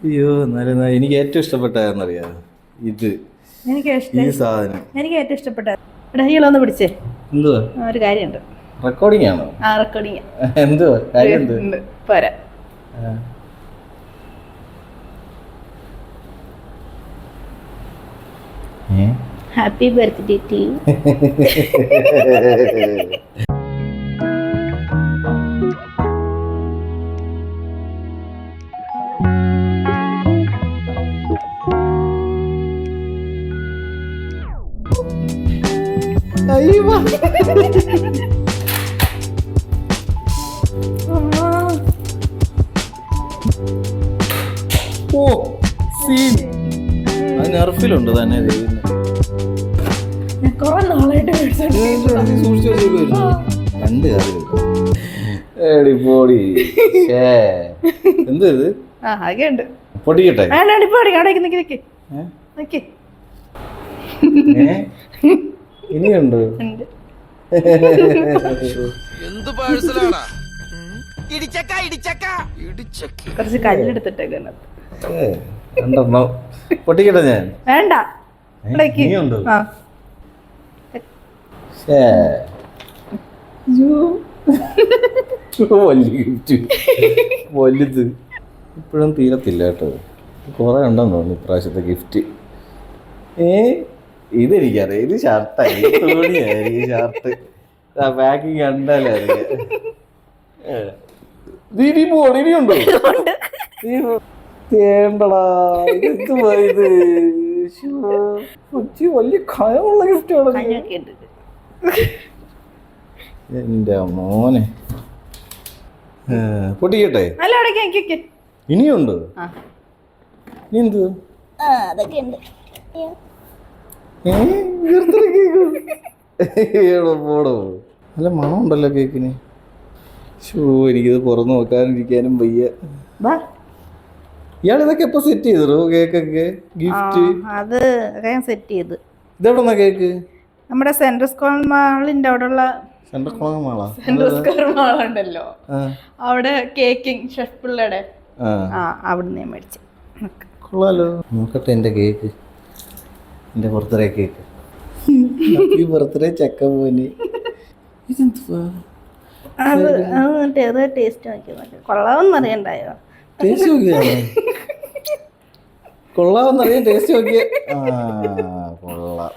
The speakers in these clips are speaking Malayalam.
അയ്യോ എന്നാലും എനിക്ക് ഏറ്റവും ഇഷ്ടപ്പെട്ടതെന്നറിയാം ഇത് ഈ സാധനം എനിക്ക് ഏറ്റവും ഇഷ്ടപ്പെട്ട ഡഹികളൊന്ന് പിടിച്ചേ. എന്തുവാ ഒരു കാര്യമുണ്ട്. റെക്കോർഡിംഗ് ആണോ? ആ റെക്കോർഡിങ് എന്തുവാ കാര്യം? എന്ത് പോരാ. Happy birthday to you. ഓ സീൻ അത് നെർഫിലുണ്ട് തന്നെ. കുറെ നാളായിട്ട് സൂക്ഷിച്ചു രണ്ട് കാര്യടി എന്ത് ഇത് ആകെയുണ്ട്. പൊട്ടിക്കട്ടെ? ഇനിയുണ്ട്. കുറച്ച് കല്ലെടുത്തിട്ടേക്ക്. രണ്ടെണ്ണം പൊട്ടിക്കട്ടെ ഞാൻ? വേണ്ട. ഇനിയുണ്ട്. വലുത് ഇപ്പോഴും തീരത്തില്ല കേട്ടോ. കുറെ ഉണ്ടെന്ന് തോന്നുന്നു ഇപ്രാവശ്യത്തെ ഗിഫ്റ്റ്. ഇതെനിക്കറിയാം. ഇത് ഷർട്ടായി, തുണിയായി. ഈ ഷർട്ട് പാക്കിങ് കണ്ടാലേ അറിയാം. ഇനിയുണ്ടോ? തേണ്ടടാ ഇത് വലിയ കയമുള്ള ഗിഫ്റ്റാണ്. എന്റെ മോനെ പൊട്ടിക്കട്ടെ? ഇനിയുണ്ട്. ഇനി എന്ത് പോടോ? നല്ല മണമുണ്ടല്ലോ കേക്കിന്. എനിക്കിത് പുറത്ത് നോക്കാനിരിക്കാനും വയ്യ. ഇയാൾ ഇതൊക്കെ എപ്പോ സെറ്റ് ചെയ്തോ കേക്കൊക്കെ? ഗിഫ്റ്റ് അത് സെറ്റ് ചെയ്ത്. ഇതെവിടെന്നാ കേക്ക്? നമ്മുടെ സെൻട്രൽ സ്ക്വയർ മാളിന്റെ അവിടെയുള്ള സെൻട്രൽ സ്ക്വയർ മാളാ? സെൻട്രൽ സ്ക്വയർ മാളുണ്ടല്ലോ, അവിടെ കേക്കിംഗ് ഷെഫ് പിള്ളയുടെ അവിടുന്ന് ഞാൻ മേടിച്ചു. കൊള്ളാലോ. നോക്കട്ടെ എന്റെ കേക്ക്, എന്റെ ബർത്ത്ഡേ കേക്ക്. ഹാപ്പി ബർത്ത്ഡേ ചക്ക മോനെ. ഇതെന്തുവാ? അത് ടേസ്റ്റ് നോക്കിയാൽ കൊള്ളാമെന്നറിയണ്ടായോ? ടേസ്റ്റ് നോക്കിയാണോ? കൊള്ളാമെന്നറിയാൻ ടേസ്റ്റ് നോക്കിയ കൊള്ളാം.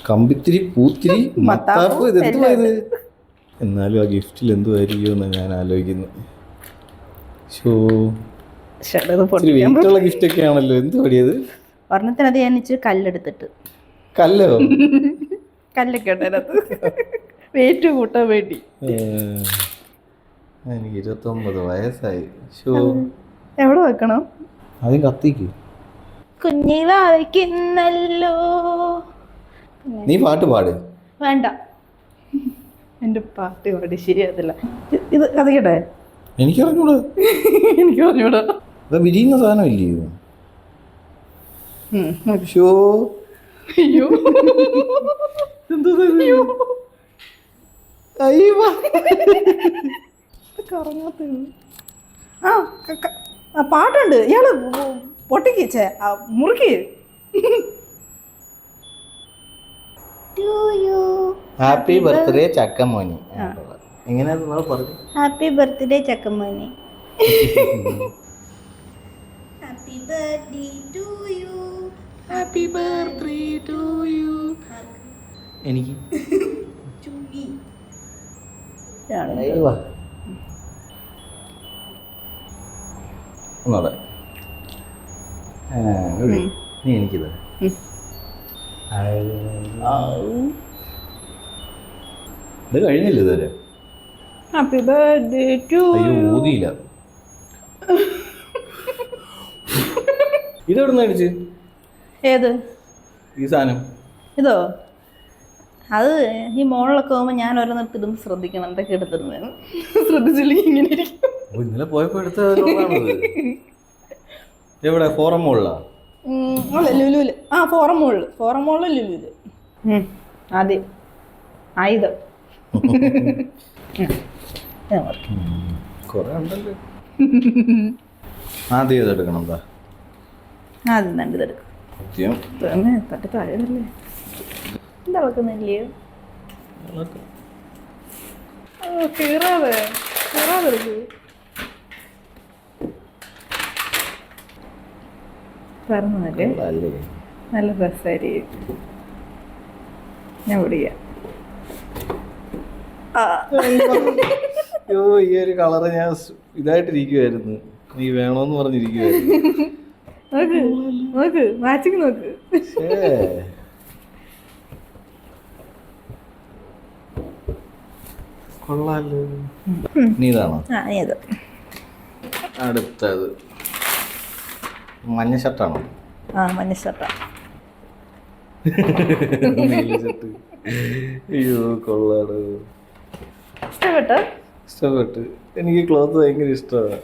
കമ്പിത്തിരി പൂത്തിരി മത്താപ്പ്, ഇതെന്തുവാ ഇത്? എന്നാലും ആ ഗിഫ്റ്റിൽ എന്തുവായിരിക്കുമെന്ന് ഞാൻ ആലോചിക്കുന്നു. വെയിറ്റുള്ള ഗിഫ്റ്റ് ഒക്കെ ആണല്ലോ. എന്ത് പടിയത്? ഒരെണ്ണത്തിനത് ഞാൻ ഇച്ചിരി കല്ലെടുത്തിട്ട്. കല്ലോ? കല്ലൊക്കെ ഉണ്ട് അതിനകത്ത്, വെയിറ്റ് കൂട്ടാൻ വേണ്ടി. എനിക്ക് 29 വയസ്സായി. എവിടെ വെക്കണം? ആദ്യം കത്തിക്ക്. കുഞ്ഞിവാവയ്ക്കുന്നല്ലോ. നീ പാട്ട് പാട്. വേണ്ട, എന്റെ പാട്ട് പാടി ശരിയാകത്തില്ല. ഇത് കത്തിക്കട്ടെ? എനിക്കറിഞ്ഞൂടാ. എനിക്ക് പറഞ്ഞൂടാ. അത് വിരിയുന്ന സാധനം ഇല്ലയോ? അയ്യോ പാട്ടുണ്ട്. ഇയാള് പൊട്ടിക്കേ മുറുക്കി. ഹാപ്പി ബർത്ത്ഡേ ചക്കമോനി. എങ്ങനെയാ നിങ്ങൾ പറഞ്ഞു? ഹാപ്പി ബർത്ത്ഡേ ചക്കമോനി. Happy birthday to you. Happy birthday to you. എനിക്ക് ഒന്നോടെ നീ എനിക്കിത് ഇത് കഴിഞ്ഞില്ല ഇതുവരെ. Happy birthday to. അയ്യോ ഊതിയില്ല. ഇതെവിടെ നിന്ന് അടിച്ച്? ഏത് ഈ സാധനം? ഇതോ? അത് ഈ മോളിലൊക്കെ പോകുമ്പോൾ ഞാൻ ഓരോന്നിടത്ത് ഇടുമ്പോൾ ശ്രദ്ധിക്കണം എന്തൊക്കെ എടുത്തിരുന്നേന്ന്. ശ്രദ്ധിച്ചില്ലെങ്കിൽ ഇങ്ങനെ ഇരിക്കും. ഇന്നലെ പോയപ്പോ എടുത്തത് എവിടെ? ഫോറം മോളിലാ? അല്ല ലുലുവില്. ഫോറം മോളില് ലുലുവില്. ആദ്യം ആയുധം കൊറേ ഉണ്ടല്ലോ. ആദ്യം ഇതെടുക്കണം എന്താ ആദ്യം രണ്ട് ഇതെടുക്കും. ആദ്യം തന്നെ തട്ടി താഴെയല്ലേ എന്താ വെക്കുന്നില്ലയോ? കീറാതെ എടുക്കൂ. പറഞ്ഞല്ലേ അല്ലേ നല്ല രസമായിരിക്കും. ഞാൻ പിടിക്കാം. അയ്യോ ഈ ഒരു കളറ് ഞാൻ ഇതായിട്ടിരിക്കുവായിരുന്നു. നീ വേണോന്ന് പറഞ്ഞിരിക്കുവായിരുന്നു. നോക്ക് നോക്ക് മാച്ചിങ് നോക്ക്. കൊള്ളാലോ. നീ ഇതാണോ? അടുത്തത് മഞ്ഞ ഷർട്ടാണോ? മഞ്ഞ ഷർട്ടാ. അയ്യോ കൊള്ളാടോ. ഇഷ്ടപ്പെട്ട്. എനിക്ക് ക്ലോത്ത് ഭയങ്കര ഇഷ്ടമാണ്.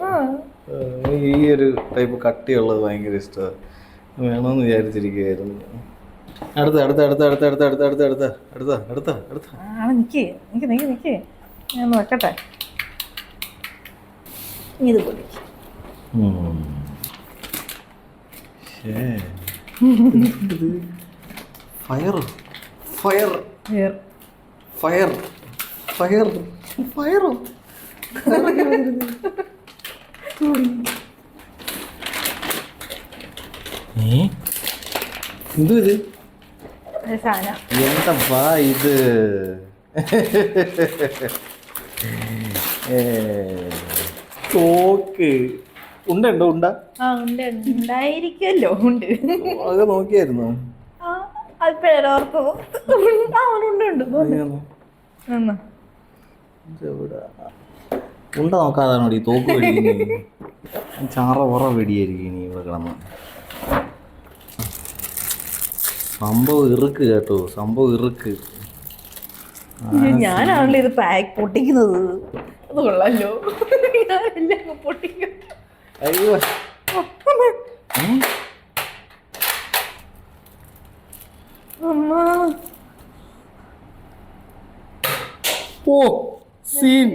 എനിക്ക് ഈ ഒരു ടൈപ്പ് കട്ടിയുള്ളത് ഭയങ്കര ഇഷ്ടമാണ്. വേണമെന്ന് വിചാരിച്ചിരിക്കുകയായിരുന്നു. അടുത്ത ഞാൻ നോക്കട്ടെ. ഇത് പൊടി ഫയർ ഫയർ ഫയർ ഫയർ ഫയറോ എന്തോ ഇത് എന്താ ഇത്? തോക്ക് ഉണ്ടോ? ഉണ്ടായിരിക്കുമല്ലോ. ഉണ്ട്. അത് നോക്കിയായിരുന്നു. ഉണ്ട നോക്കാതാണോ ഈ തോക്ക് വെടിക്കുന്നത്? ചാറ ഉറ വെടിയായിരിക്കും ഇനി ഇവിടെ കിടന്ന്. സംഭവം ഇറുക്ക് കേട്ടോ, സംഭവം ഇറുക്ക്. ഞാനാണല്ലോ ഇത് പാക്ക് പൊട്ടിക്കുന്നത്. അത് കൊള്ളാലോ. ഞാനെല്ലാം പൊട്ടിക്കും. അയ്യോ ഓ സീൻ.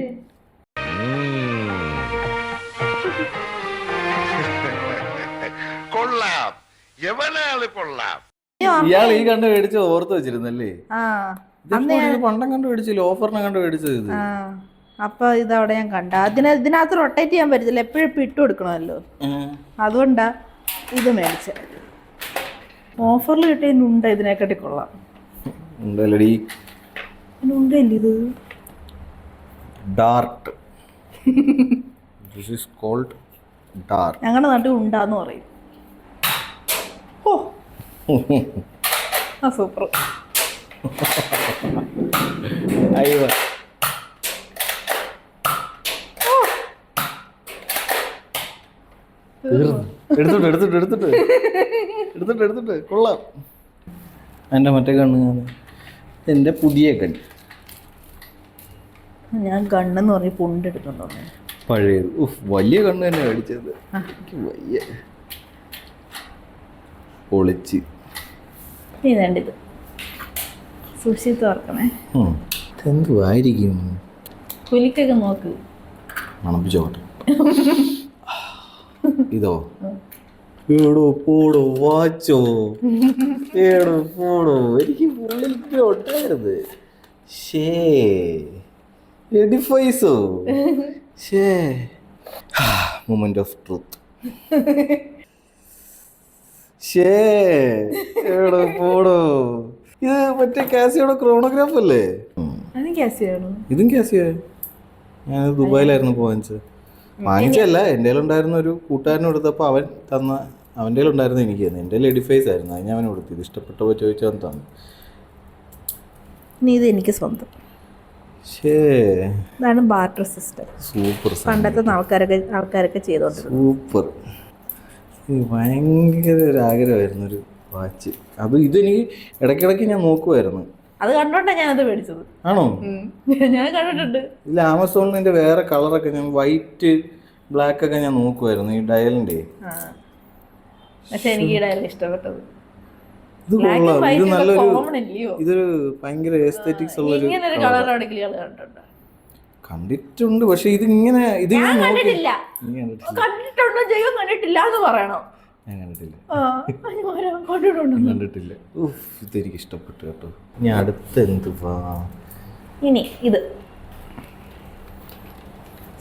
കൊള്ളാം, എവനാള് കൊള്ളാം. ഇയാൾ ഈ കണ്ട് മേടിച്ച് ഓർത്ത് വെച്ചിരുന്നല്ലേ? പണ്ടം കണ്ട് മേടിച്ചില്ല, ഓഫറിനെ കണ്ട് മേടിച്ചത് ഇത്. അപ്പൊ ഇതവിടെ ഞാൻ കണ്ട. ഇതിനകത്ത് റൊട്ടേറ്റ് ചെയ്യാൻ പറ്റത്തില്ല, എപ്പോഴും ഇട്ട് കൊടുക്കണമല്ലോ. അതുകൊണ്ടാ ഇത് മേടിച്ച. ഓഫറിൽ കിട്ടിയുണ്ട്. ഇതിനെക്കാട്ടി കൊള്ളാം. ഉണ്ടല്ലടി ഉണ്ടല്ലേ ഇത്? Dart. This is called dart. ഞങ്ങളുടെ നാട്ടിൽ ഉണ്ടാന്ന് പറയും. ഓ ആ സൂപ്പർ. അയ്യോ എടുത്തിട്ട് കൊള്ളാം. എൻ്റെ മറ്റേ കണ്ണ് ഞാൻ എൻ്റെ പുതിയ കണ്ണ്. ഞാൻ കണ്ണെന്ന് പറഞ്ഞ് പൊണ്ടെടുത്തുണ്ടോ? പഴയത്. വലിയ കണ്ണ് തന്നെ മേടിച്ചത്. എനിക്ക് വയ്യ. പൊളിച്ച് ഇതേണ്ടിത് സൂക്ഷിച്ച് തുറക്കണേ. എന്തുവായിരിക്കും? കുലിക്കൊക്കെ നോക്ക്. മണപ്പിച്ചോട്ടെ. ഇതോ ഏടോ പോടോ വാച്ചോ ഏടോ പോടോ. എനിക്ക് പുള്ളിക്ക് ഒട്ടായിരുന്നത്. ഷേ എഡിഫൈസോ. ഷേ മൊമെന്റ് ഓഫ് ട്രൂത്ത്. ഷേ ഏടോ പോടോ. ഇത് മറ്റേ കാസിയോടെ ക്രോണോഗ്രാഫ് അല്ലേ? ഇതും കാസിയോ. ഞാൻ ദുബായിലായിരുന്നു വാങ്ങിച്ചല്ല. എൻ്റെ ഉണ്ടായിരുന്ന ഒരു കൂട്ടുകാരന് കൊടുത്തപ്പോൾ അവൻ തന്ന. അവൻ്റെ ഉണ്ടായിരുന്നു എനിക്ക് തന്നെ. എൻ്റെ എഡിഫൈസ് ആയിരുന്നു. അത് ഞാൻ അവന് കൊടുത്തു. ഇത് ഇഷ്ടപ്പെട്ടപ്പോൾ ചോദിച്ചാൽ തന്നു. ഇത് എനിക്ക് സ്വന്തം. ഇതാണ് ബാർട്ടർ സിസ്റ്റം. സൂപ്പർ. പണ്ടത്തെ ആൾക്കാരൊക്കെ ചെയ്തോണ്ട് സൂപ്പർ. ഭയങ്കര ഒരു ആഗ്രഹമായിരുന്നു ഒരു വാച്ച്. അത് ഇതെനിക്ക് ഇടയ്ക്കിടയ്ക്ക് ഞാൻ നോക്കുമായിരുന്നു. അത് കണ്ടോണ്ടാ ഞാനത് മേടിച്ചത്. ആണോ? ഞാൻ കണ്ടിട്ടുണ്ട്. ഇല്ല, ആമസോണിൽ എൻ്റെ വേറെ കളറൊക്കെ ഞാൻ വൈറ്റ് ബ്ലാക്ക് ഒക്കെ ഞാൻ നോക്കുമായിരുന്നു ഈ ഡയലിൻ്റെ. പക്ഷെ എനിക്ക് ഈ ഡയൽ ഇഷ്ടപ്പെട്ടത്. ഇത് കൊള്ളാം. ഇത് നല്ലൊരു ഇതൊരു ഭയങ്കര എസ്തെറ്റിക്സ് ഉള്ളൊരു കണ്ടിട്ടുണ്ട്, പക്ഷെ ഇതിങ്ങനെ ഇത് ഞാൻ ഞാൻ നോക്കി കണ്ടിട്ടില്ല. നീ കണ്ടിട്ടില്ല. കണ്ടിട്ടുണ്ടോ ജൈവം കണ്ടിട്ടില്ല എന്ന് പറയണോ? ഞാൻ കണ്ടിട്ടില്ല കണ്ടിട്ടുണ്ടോ? കണ്ടിട്ടില്ല. ഇതെനിക്ക് ഇഷ്ടപ്പെട്ടു കേട്ടോ. ഇനി അടുത്ത എന്തുവാ? ഇനി ഇത്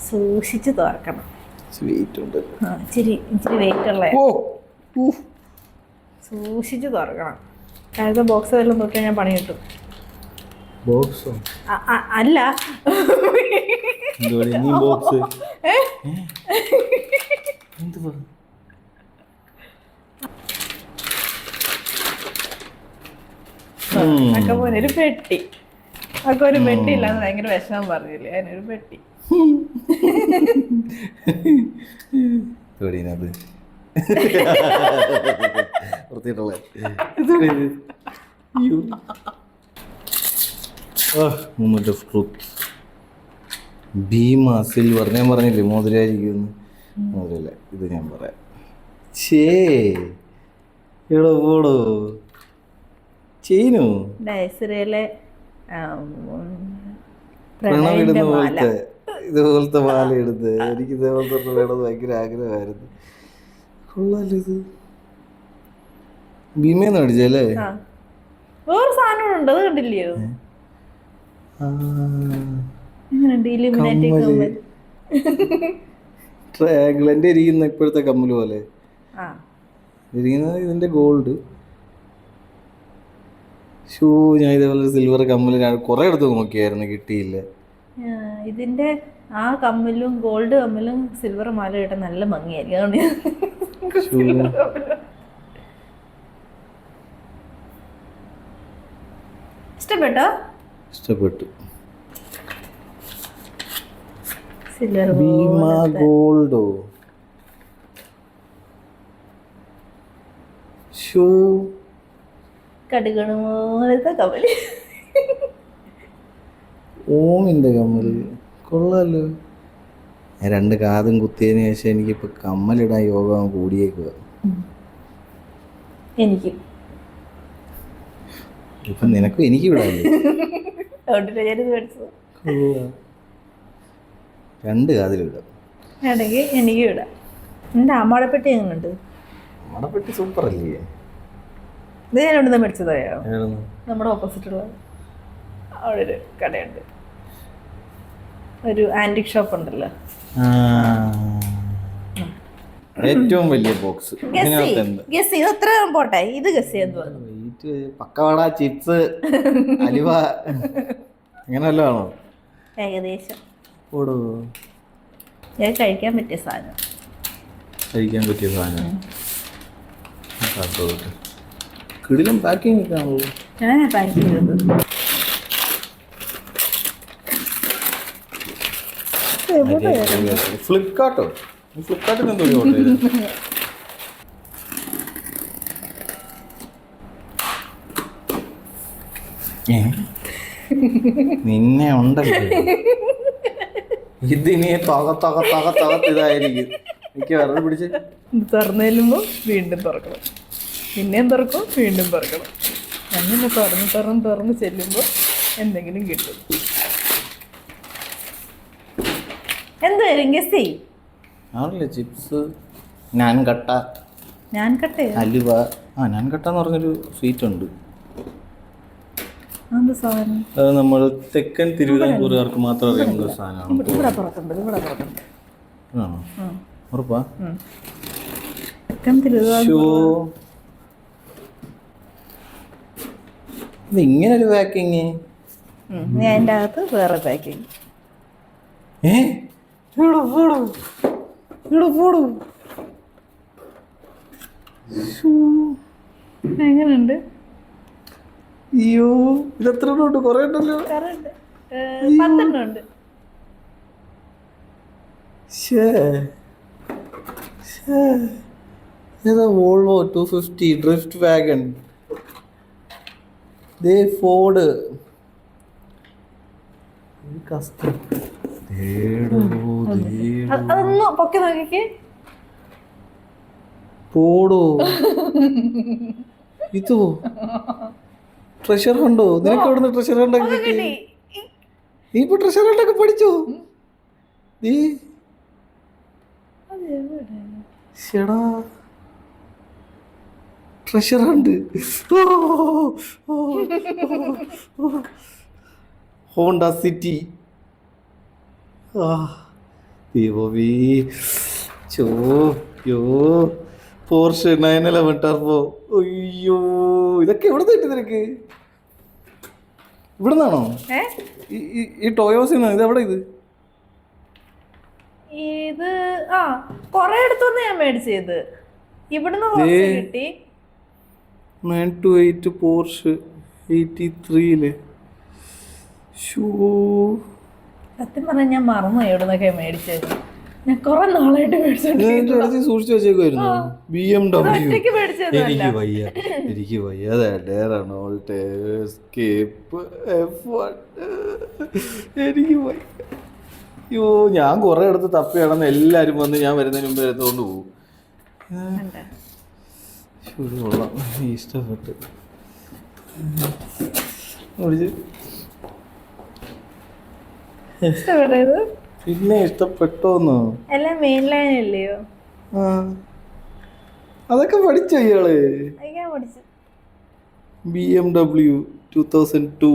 സൂക്ഷിച്ച് തുറക്കണം. സ്വീറ്റ് ഉണ്ട്. ഇച്ചിരി വെയിറ്റ് ഉള്ള ഓ സൂക്ഷിച്ച് തുറക്കണം. അടുത്ത ബോക്സ് വല്ലതും നോക്കിയാൽ ഞാൻ പണി കിട്ടും. ബോക്സോ? അല്ല ബോക്സ് എന്തുവാ? അക്ക പോലെ ഒരു പെട്ടി. അക്ക ഒരു പെട്ടി ഇല്ലാന്ന് ഭയങ്കര വിഷമം പറഞ്ഞില്ലേ? അതിനൊരു പെട്ടി. അത് വൃത്തിയിട്ടുള്ള moment of truth. Bhima silver. ഞാൻ പറഞ്ഞില്ലേ മോതിരായിരിക്കും. മോതിരല്ല, ഇത് ഞാൻ പറയാം. എടോ പോടോ ചെയിനോ? നൈസറിയിലെ പ്രണവിടുന്ന പോലത്തെ ഇതുപോലത്തെ മാല എടുത്ത് എനിക്ക് ഇതേപോലത്തെ വേണമെന്ന് ഭയങ്കര ആഗ്രഹമായിരുന്നു. കൊള്ളാലോ ഇത്. ഭീമേന്ന് മേടിച്ചല്ലേ? വേറെ സാധനം ഉണ്ട്, അത് കണ്ടില്ലയോ? ട്രയാങ്കിൾ എൻ്റെ ഇരിക്കുന്ന ഇപ്പോഴത്തെ കമ്മല് പോലെ ഇരിക്കുന്നത്. ഇതിന്റെ ഗോൾഡ് ഷൂ. ഞാൻ ഇതേപോലെ സിൽവർ കമ്മല് ഞാൻ കുറെ എടുത്ത് നോക്കിയായിരുന്നു, കിട്ടിയില്ല. ഇതിന്റെ ആ കമ്മലും ഗോൾഡ് കമ്മലും സിൽവർ മാല കിട്ടാൻ നല്ല ഭംഗിയായിരിക്കും. ഇഷ്ടപ്പെട്ടോ? ഇഷ്ടപ്പെട്ടു. സിൽവർ ഭീമ ഗോൾഡോ ഷൂ. കടുകണ പോലത്തെ കമ്മല്. ഓമിന്റെ കമ്മല് കൊള്ളാലോ. ഞാൻ 2 കാതും കുത്തിയതിന് ശേഷം എനിക്കിപ്പോ കമ്മലിടാൻ യോഗം കൂടിയേക്കുക. എനിക്ക് ഇപ്പൊ നിനക്കും എനിക്ക് വിടാല്ലേ? 2 കാതിലിടാം. എനിക്ക് വിടാം. എന്റെ അമ്മാടപ്പെട്ടി എങ്ങനെയുണ്ട്? അമ്മടപ്പെട്ടി സൂപ്പർ അല്ലേ? ഇത് ഞാൻ ഇവിടുന്ന് മേടിച്ചതായോ? നമ്മുടെ ഓപ്പോസിറ്റുള്ള അവിടെ ഒരു കടയുണ്ട്, ഒരു ആന്റിക് ഷോപ്പ് ഉണ്ടല്ലോ. ഏറ്റവും വലിയ ബോക്സ്. ഗസ് ഇത് എത്ര പോട്ടെ? ഇത് ഗസ് എന്തുവാ? പക്കവട, ചിപ്സ്, അലുവ അങ്ങനെ വല്ലതും ആണോ? ഏകദേശം. ഓടോ ഞാൻ കഴിക്കാൻ പറ്റിയ സാധനം. കിടിലം പാക്കിംഗ് ഒക്കെ ആണല്ലോ. ഞാനാ പാക്ക് ചെയ്തത്. ഫ്ലിപ്കാർട്ടോ? ഫ്ലിപ്കാർട്ടിൽ എന്തോ ഓർഡർ ചെയ്തത്? നിന്നെ ഉണ്ടല്ലോ ഇതിനെ ഇതായിരിക്കും. എനിക്ക് വെറുതെ പിടിച്ച് തുറന്നു ചെല്ലുമ്പോൾ വീണ്ടും തുറക്കണം, പിന്നെയും തുറക്കും, വീണ്ടും തുറക്കണം. അങ്ങനെ തുറന്ന് ചെല്ലുമ്പോൾ എന്തെങ്കിലും കിട്ടും. എന്തായാലും ഗസ് ചെയ്യും. ആണല്ലേ ചിപ്സ്, നാൻ കട്ട, അലുവ. നാൻ കട്ട എന്ന് പറഞ്ഞൊരു സ്വീറ്റ് ഉണ്ട്. അത് നമ്മൾ തെക്കൻ തിരുവിതാംകൂറുകാർക്ക് മാത്രം അറിയാവുന്ന ഒരു സാധനമാണ്. ഉറപ്പാ? ഇത് ഇങ്ങനൊരു പാക്കിങ്. അതിൻ്റെ അകത്ത് വേറെ പാക്കിങ്. എങ്ങനെയുണ്ട്? അയ്യോ, ഇതെത്ര ഉണ്ട്? കൊറേ ഉണ്ടല്ലോ. 10 ഉണ്ട്. ഏതാ? Volvo 250 drift wagon. ഫോർഡ്. അതൊന്ന് പൊക്കി നോക്കിക്കേ. പോടോ ഇതോ ട്രഷർ ഹണ്ടോ? നിനക്ക് എവിടുന്ന് ട്രഷർ ഹണ്ടൊക്കെ കിട്ടി? നീ ഇപ്പൊ ട്രഷർ ഹണ്ടൊക്കെ പഠിച്ചോ? നീ ഷെടാ ട്രഷർ ഹണ്ട് ഹോണ്ട സിറ്റി ദൈവമേ ചോ യോ പോർഷെ 911 ടർബോ. അയ്യോ ഇതൊക്കെ എവിടെ കിട്ടി നിനക്ക്? ഇവിടെ നിന്നാണോ ഈ ടോയോസിന്ന്? ഇത് എവിടെ ഇത്? ഇത് കൊറേ അടുത്തൊന്ന് ഞാൻ മേടിച്ചത്. ഇവിടുന്ന് കുറച്ച് കിട്ടി. 928 പോർഷ് 83 സത്യം പറഞ്ഞാൽ ഞാൻ മറന്നു എവിടുന്നൊക്കെ മേടിച്ചത്. ഞാൻ കൊറേ നാളായിട്ട് മേടിച്ചോണ്ട് സൂക്ഷിച്ചു വെച്ചേക്കുമായിരുന്നു. BMW. ഒറ്റയ്ക്ക് മേടിച്ചതല്ല. എനിക്ക് വയ്യ റെനോൾട്ട് എസ്കേപ്പ് F1. എനിക്ക് വയ്യ. അയ്യോ ഞാൻ കുറെ അടുത്ത് തപ്പി കിടന്ന് എല്ലാരും വന്ന് ഞാൻ വരുന്നതിന് മുമ്പ് എടുത്തുകൊണ്ട് പോകും. കൊള്ളാം, ഇഷ്ടപ്പെട്ട് ഇഷ്ടപ്പെട്ടത് പിന്നെ ഇഷ്ടപ്പെട്ടോന്നോ? എല്ലാം മെയിൻ ലൈൻ അല്ലയോ? അതൊക്കെ പഠിച്ചോ ഇയാള്? BMW 2002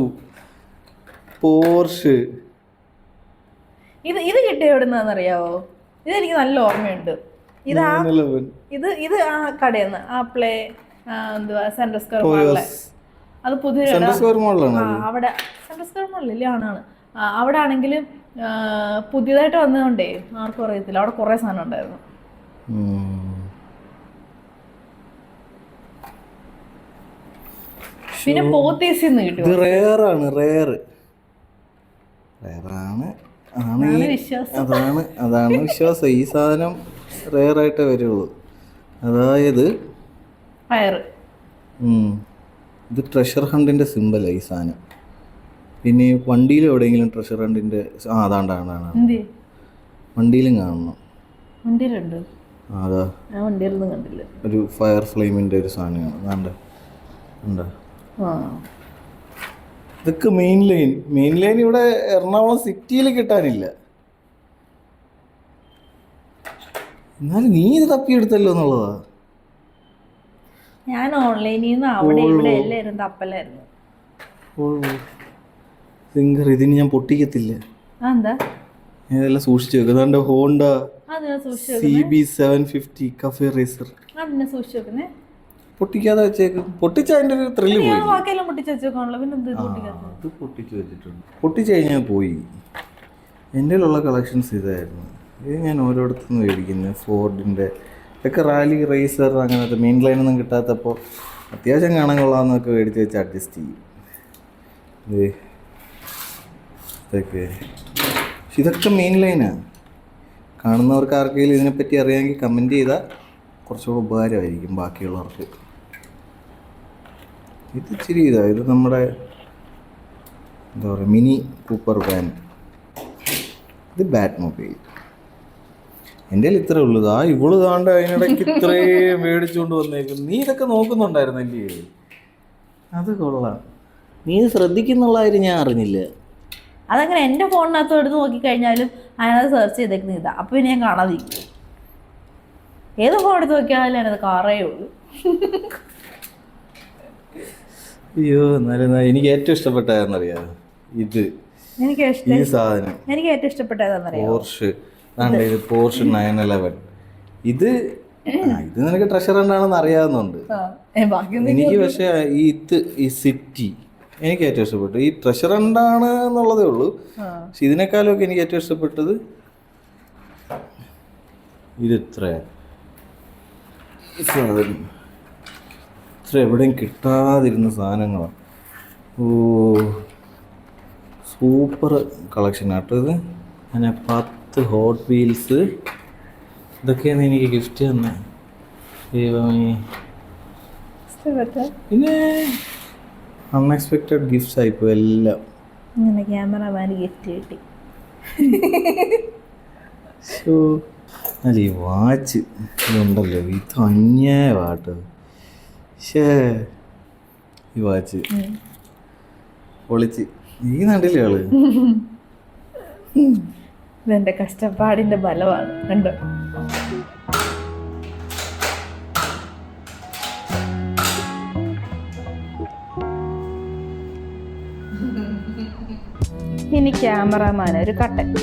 Porsche. ഇത് കിട്ടിയ എവിടുന്നറിയാവോ? ഇതെനിക്ക് നല്ല ഓർമ്മയുണ്ട്. ഇത് ആ കടയെന്ന് പ്ലേ എന്തുവാ സെൻട്രൽ സ്ക്വയർ മോളിലെ. അത് പുതിയ അവിടെ സെൻട്രൽ സ്ക്വയർ മോളിലെ ആണാണ്. അവിടെ ആണെങ്കിലും പുതിയതായിട്ട് വന്നതുകൊണ്ടേ ആർക്കും അറിയത്തില്ല. അവിടെ കുറെ സാധനം ഉണ്ടായിരുന്നു. പിന്നെ പോത്തീസിന്ന് കിട്ടും. അതാണ് വിശ്വാസം. ഈ സാധനം റെയറായിട്ടേ വരുള്ളൂ. അതായത് ഇത് ട്രഷർ ഹണ്ടിന്റെ സിമ്പലാണ് ഈ സാധനം. പിന്നെ വണ്ടിയിൽ എവിടെയെങ്കിലും ട്രഷർ ഹണ്ടിന്റെ അതാണ്ടാണ് വണ്ടിയിലും കാണണം. അതാ ഒരു ഫയർ ഫ്ലെയിമിന്റെ ഒരു സാധനമാണ്. ഇതൊക്കെ മെയിൻ ലൈൻ ഇവിടെ എറണാകുളം സിറ്റിയിൽ കിട്ടാനില്ല. എന്നാലും നീ ഇത് തപ്പിയെടുത്തല്ലോ എന്നുള്ളതാ. ഞാൻ ഓൺലൈനിൽ നിന്ന് അവിടെ ഇവിടെ എല്ലാവരും തപ്പലായിരുന്നു. സിംഗർ ഇതിന് ഞാൻ പൊട്ടിക്കത്തില്ല. എന്താ ഇതെല്ലാം സൂക്ഷിച്ചു വെക്കുന്നത്. Honda CB 750 cafe racer. പൊട്ടിക്കാതെ വെച്ചേക്കും. പൊട്ടിച്ച അതിന്റെ ഒരു ത്രില്ല് പോയി. പൊട്ടിച്ചു വെച്ചിട്ടുണ്ട്. പൊട്ടിച്ചു കഴിഞ്ഞാൽ പോയി. എൻ്റെ ഉള്ള കളക്ഷൻസ് ഇതായിരുന്നു. ഇത് ഞാൻ ഓരോരുത്തുനിന്ന് മേടിക്കുന്നത്. ഫോർഡിൻ്റെ ഇതൊക്കെ റാലി റേസർ അങ്ങനത്തെ മെയിൻ ലൈനൊന്നും കിട്ടാത്തപ്പോൾ അത്യാവശ്യം കാണാൻ കൊള്ളാമെന്നൊക്കെ മേടിച്ച് വെച്ച് അഡ്ജസ്റ്റ് ചെയ്യും. ഇതൊക്കെ ഇതൊക്കെ മെയിൻ ലൈനാണ്. കാണുന്നവർക്ക് ആർക്കെങ്കിലും ഇതിനെപ്പറ്റി അറിയാമെങ്കിൽ കമൻറ്റ് ചെയ്താൽ കുറച്ചുകൂടെ ഉപകാരമായിരിക്കും ബാക്കിയുള്ളവർക്ക്. ഇത് ഇച്ചിരി ഇത് നമ്മുടെ എന്താ പറയുക മിനി കൂപ്പർ വാൻ. ഇത് ബാറ്റ് മൊബൈൽ. എൻ്റെ കയ്യിൽ ഇത്രേ ഉള്ളൂ. ഇവള് താണ്ട് അതിനിടയ്ക്ക് ഇത്രയും മേടിച്ചുകൊണ്ട് വന്നേക്കും. നീ ഇതൊക്കെ നോക്കുന്നുണ്ടായിരുന്നല്ലേ? അത് കൊള്ളാം. നീ ഇത് ശ്രദ്ധിക്കുന്നുള്ള കാര്യം ഞാൻ അറിഞ്ഞില്ല. അതങ്ങനെ എൻ്റെ ഫോണിനകത്ത് എടുത്ത് നോക്കിക്കഴിഞ്ഞാലും അതിനകത്ത് സെർച്ച് ചെയ്തേക്കുന്ന ഇതാ. അപ്പോൾ പിന്നെ ഞാൻ കാണാതിരിക്കും. ഏത് ഫോൺ എടുത്ത് നോക്കിയാലും അതിനകത്ത് കാറേ ഉള്ളൂ. അയ്യോ എന്നാലും എനിക്ക് ഏറ്റവും ഇഷ്ടപ്പെട്ടതെന്നറിയാം ഇത്. ഈ സാധനം എനിക്ക് ഏറ്റവും ഇഷ്ടപ്പെട്ടതെന്നറിയാം പോർഷ് 911. ഇത് നിനക്ക് ട്രഷർ ഹണ്ടാണെന്ന് അറിയാവുന്നുണ്ട് എനിക്ക്. പക്ഷെ ഈ സിറ്റി എനിക്ക് ഏറ്റവും ഇഷ്ടപ്പെട്ടു. ഈ ട്രഷർ ഹണ്ടാണ് എന്നുള്ളതേ ഉള്ളൂ. പക്ഷെ ഇതിനേക്കാളും ഒക്കെ എനിക്ക് ഏറ്റവും ഇഷ്ടപ്പെട്ടത് ഇത്ര എവിടെയും കിട്ടാതിരുന്ന സാധനങ്ങളാണ്. സൂപ്പർ കളക്ഷൻ ആട്ടോ ഇത്. അങ്ങനെ 10 ഹോട്ട് വീൽസ് ഇതൊക്കെയാണ് എനിക്ക് ഗിഫ്റ്റ് തന്നെ. പിന്നെ അൺഎക്സ്പെക്റ്റഡ് ഗിഫ്റ്റ്സ് ആയിപ്പോൾ എല്ലാം. ക്യാമറമാൻ ഗിഫ്റ്റ് കിട്ടി. അല്ല ഈ വാച്ച് ഇതുണ്ടല്ലോ, ഇത് അന്യായമാട്ടോ. ഈ വാച്ച് പൊളിച്ച് ഈ നാട്ടിലെ ആള് ഇതെന്റെ കഷ്ടപ്പാടിന്റെ ബലമാണ് കണ്ടോ. ഇനി ക്യാമറമാൻ ഒരു കട്ടൻ.